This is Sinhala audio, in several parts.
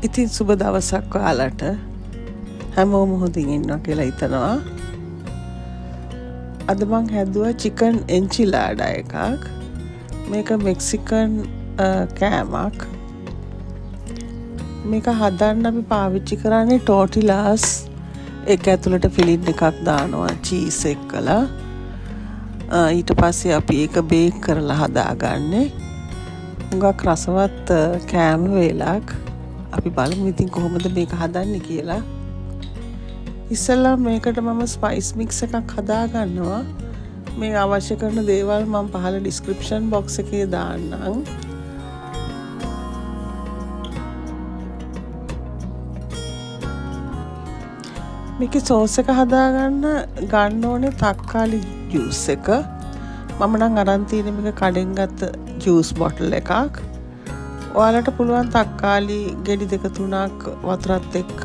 ඉතින් සුබ දවසක් ඔයාලට. හැමෝම හොඳින් ඉන්නවා කියලා හිතනවා. අද මං හැදුවා චිකන් එන්චිලාඩා එකක්. මේක මෙක්සිකන් කෑමක්. මේක හදන්න අපි පාවිච්චි කරන්නේ ටෝටිලාස්. ඒක ඇතුළට ෆිලින් එකක් දානවා චීස් එක්කලා. ඊට පස්සේ අපි ඒක බේක් කරලා හදාගන්නේ. හුඟක් රසවත් කෑම වේලක්. අපි බලමු ඉතින් කොහොමද මේක හදන්නේ කියලා. ඉස්සෙල්ලා මේකට මම ස්පයිස් මික්ස් එකක් හදා ගන්නවා. මේ අවශ්‍ය කරන දේවල් මම පහළ ඩිස්ක්‍රිප්ෂන් බොක්ස් එකේ දාන්නම්. මේකේ සෝස් එක හදා ගන්න ඕනේ තක්කාලි ජූස් එක. මම නම් අරන් තියෙන මේක කඩෙන් ගත්ත ජූස් බොටල් එකක්. ඔයාලට පුළුවන් තක්කාලි ගෙඩි 2-3ක් වතුරත් එක්ක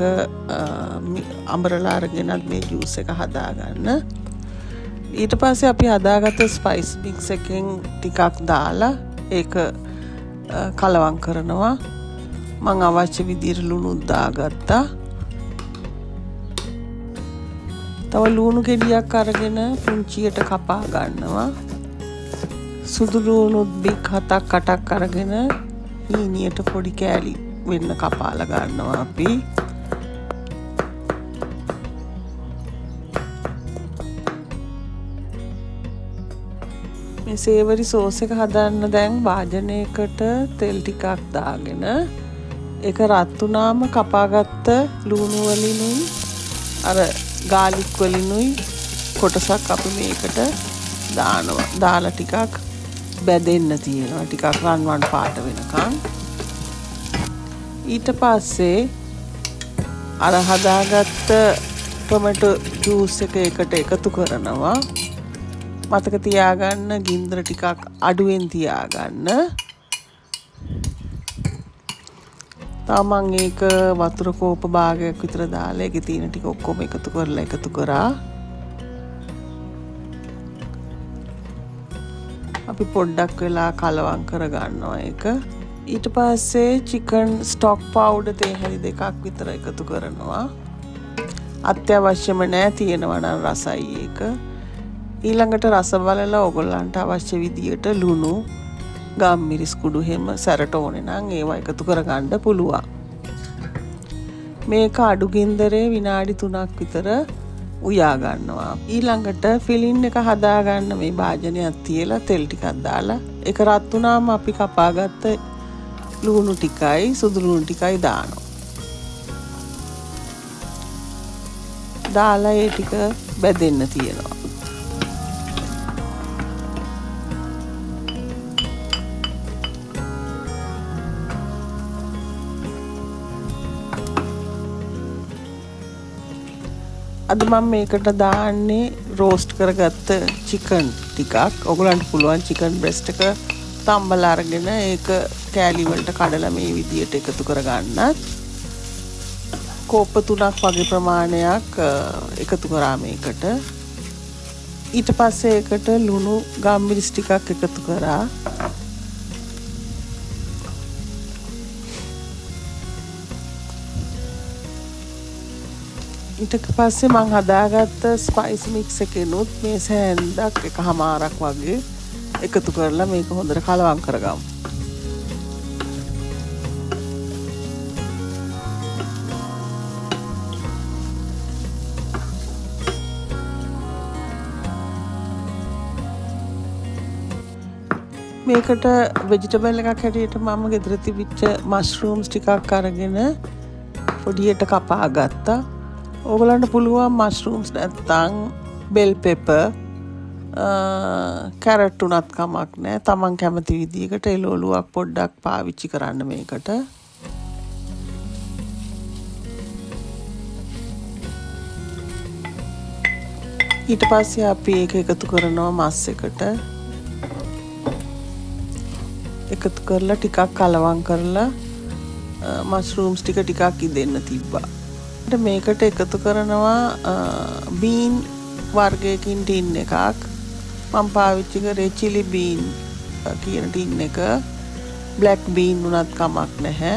අඹරලා අරගෙනත් මේ ජූස් එක හදාගන්න. ඊට පස්සේ අපි හදාගත්ත ස්පයිස් මික්ස් එකෙන් ටිකක් දාලා ඒක කලවම් කරනවා. මම අවශ්‍ය විදිහට ලුණු දාගත්තා. තව ලුණු ගෙඩියක් අරගෙන පුංචියට කපා ගන්නවා. සුදු ලුණු බික් 7-8ක් අරගෙන ඊනියට පොඩි කෑලි වෙන්න කපාලා ගන්නවා අපි. මේ සේවරි සෝස් එක හදන්න දැන් වාජනයකට තෙල් ටිකක් දාගෙන ඒක රත් වුණාම කපාගත්ත ලුණු වලිනුයි අර ගාලික් වලිනුයි කොටසක් අපි මේකට දානවා. දාලා ටිකක් බැදෙන්න තියෙනවා. ටිකක් රන්වන් පාට වෙනකන්. ඊට පස්සේ අර හදාගත්ත ටොමැටෝ ජූස් එක එකට එකතු කරනවා. මතක තියාගන්න ගින්දර ටිකක් අඩුවෙන් තියාගන්න. තමන් ඒක වතුර කෝප භාගයක් විතර දාලා ඒකේ තියෙන ටික ඔක්කොම එකතු කරා. අපි පොඩ්ඩක් වෙලා කලවම් කර ගන්නවා ඒක. ඊට පස්සේ චිකන් ස්ටොක් පවුඩර් තේ හැලි 2ක් විතර එකතු කරනවා. අත්‍යවශ්‍යම නෑ තියෙනවා නම් රසයි ඒක. ඊළඟට රස බලලා ඕගොල්ලන්ට අවශ්‍ය විදියට ලුණු, ගම්මිරිස් කුඩු හැම සැරට ඕනේ නම් ඒවා එකතු කරගන්න පුළුවන්. මේක අඩු ගින්දරේ විනාඩි 3ක් විතර උයා ගන්නවා. ඊළඟට ෆිලින් එක හදා ගන්න මේ භාජනයක් තියලා තෙල් ටිකක් දාලා ඒක රත් වුණාම අපි කපාගත්ත ලුණු ටිකයි සුදු ලුණු ටිකයි දානවා. දාලා ඒ ටික බැදෙන්න තියෙනවා. අද මම මේකට දාන්නේ රෝස්ට් කරගත්ත චිකන් ටිකක්. ඔයගලන්ට පුළුවන් චිකන් බ්‍රෙස්ට් එක තම්බලා අරගෙන ඒක කෑලි වලට කඩලා මේ විදියට එකතු කරගන්නත්. කෝප්ප 3ක් වගේ ප්‍රමාණයක් එකතු කරා මේකට. ඊට පස්සේ ඒකට ලුණු ගම්මිරිස් ටිකක් එකතු කරා. ඊට පස්සේ මං හදාගත්ත ස්පයිස් මික්ස් එකෙනුත් මේ සෑන්ඩක් එකමාරක් වගේ එකතු කරලා මේක හොඳට කලවම් කරගමු. මේකට වෙජිටබල් එකක් හැටියට මම ගෙදර තිබිච්ච මෂ්රූම්ස් ටිකක් අරගෙන පොඩියට කපා ගත්තා. ඕගලන්ට පුළුවන් මෂ්රූම්ස් නැත්තම් බෙල් පෙපර් කැරට් උනත් කමක් නෑ. තමන් කැමති විදිහකට එළවලුවක් පොඩ්ඩක් පාවිච්චි කරන්න මේකට. ඊට පස්සේ අපි ඒක එකතු කරනවා මස් එකට. එකතු කරලා ටිකක් කලවම් කරලා මෂ්රූම්ස් ටිකක් ඉදෙන්න තිබ්බා. මේකට එකතු කරනවා බීන් වර්ගයකින් ටින් එකක්. මම පාවිච්චි කරේ චිලි බීන් කියන ටින් එක. බ්ලැක් බීන් උනත් කමක් නැහැ.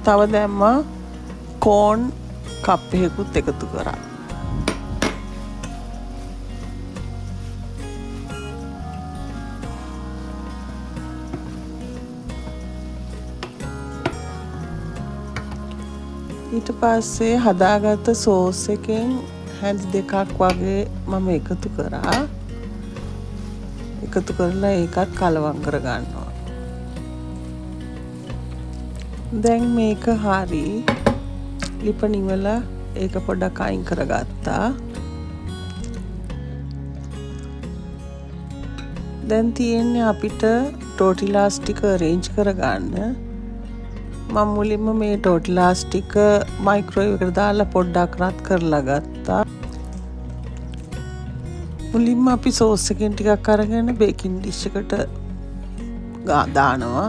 තව දැම්මා කෝන් කප් එකකුත් එකතු කරා. ඊට පස්සේ හදාගත්ත සෝස් එකෙන් හැන්ඩ් දෙකක් වගේ මම එකතු කරා. එකතු කරලා ඒකත් කලවම් කරගන්නවා. දැන් මේක හරි ලිප නිවලා ඒක පොඩ්ඩක් අයින් කරගත්තා. දැන් තියෙන්නේ අපිට ටෝටිලාස් ටික arrange කරගන්න. මම මුලින්ම මේ ටෝටිලාස් ටික මයික්‍රෝවේව් එකට දාලා පොඩ්ඩක් රත් කරලා ගත්තා. මුලින්ම අපි සෝස් එකෙන් ටිකක් අරගෙන බේකින් ඩිෂ් එකට දානවා.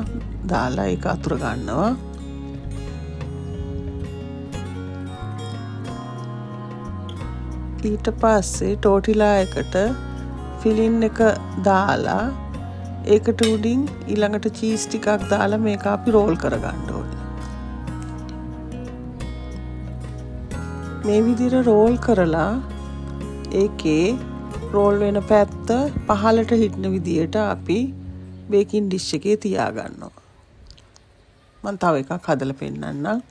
දාලා ඒක අතුර ගන්නවා. ඊට පස්සේ ටෝටිලා එකට ෆිලින් එක දාලා ඒකට උඩින් ඊළඟට චීස් ටිකක් දාලා මේක අපි රෝල් කරගන්න ඕනේ. මේ විදිහට රෝල් කරලා ඒකේ රෝල් වෙන පැත්ත පහළට හිටින විදිහට අපි බේකින් ඩිෂ් එකේ තියාගන්නවා. මම තව එකක් හදලා පෙන්නන්නම්.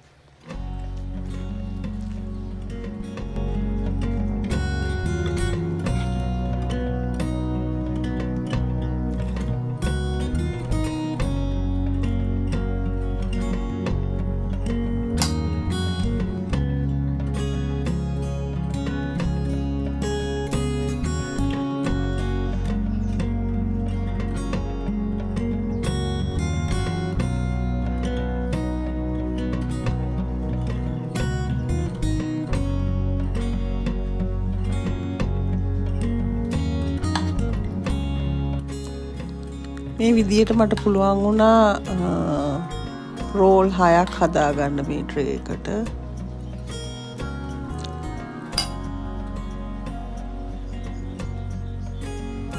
මේ විදියට මට පුළුවන් වුණා රෝල් 6ක් හදාගන්න මේ ට්‍රේ එකට.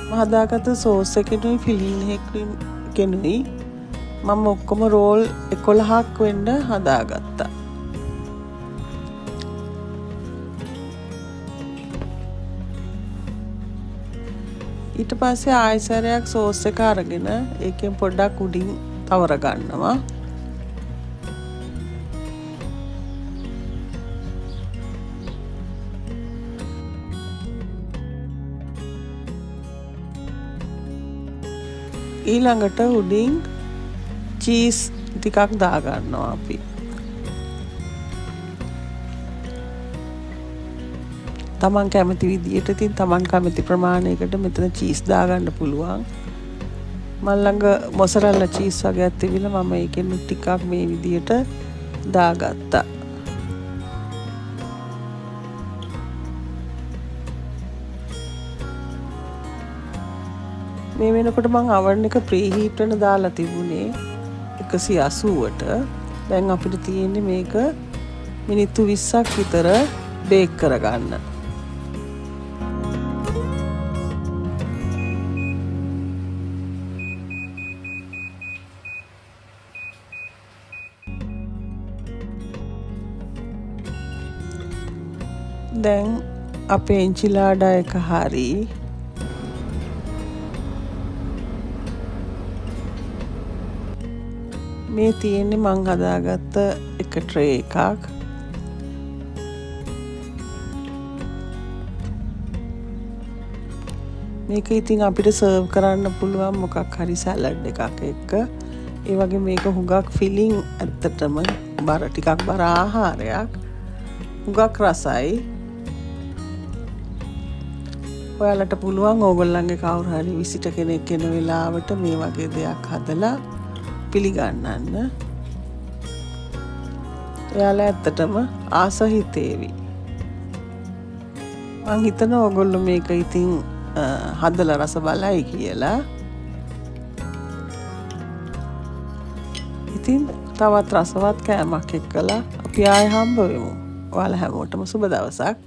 මම හදාගත්ත සෝස් එකෙනුයි ෆිලින් එකෙනුයි මම ඔක්කොම රෝල් 11ක් වෙන්න හදාගත්තා. ඊට පස්සේ ආයෙසරයක් සෝස් එක අරගෙන ඒකෙන් පොඩ්ඩක් උඩින් තවර ගන්නවා. ඊළඟට උඩින් චීස් ටිකක් දා ගන්නවා අපි. තමන් කැමති විදියට ඉතින් තමන් කැමති ප්‍රමාණයකට මෙතන චීස් දාගන්න පුළුවන්. මම ළඟ මොසරෙල්ලා චීස් වගේක් තිබිලා මම ඒකෙන් ටිකක් මේ විදියට දාගත්තා. මේ වෙනකොට මම oven එක ප්‍රීහීට් වෙන දාලා තිබුණේ 180ට. දැන් අපිට තියෙන්නේ මේක මිනිත්තු 20ක් විතර බේක් කරගන්න. දැන් අපේ එන්චිලාඩා එක හරි මේ තියෙන්නේ මං හදාගත්ත එක ට්‍රේ එකක්. මේක ඉතින් අපිට සර්ව් කරන්න පුළුවන් මොකක් හරි සැලඩ් එකක් එක්ක. ඒ වගේ මේක හුඟක් ෆිලිං ඇත්තටම බර ටිකක් බර ආහාරයක්. හුඟක් රසයි. ඔයාලට පුළුවන් ඕගොල්ලන්ගේ කවුරු හරි විසිට කෙනෙක් එන වෙලාවට මේ වගේ දෙයක් හදලා පිළිගන්නන්න. එයාලා ඇත්තටම ආස හිතේවි. මං හිතනවා ඕගොල්ලෝ මේක ඉතින් හදලා රස බලයි කියලා. ඉතින් තවත් රසවත් කෑමක් එක්කලා අපි ආයෙ හම්බ වෙමු. ඔයාලා හැමෝටම සුබ දවසක්.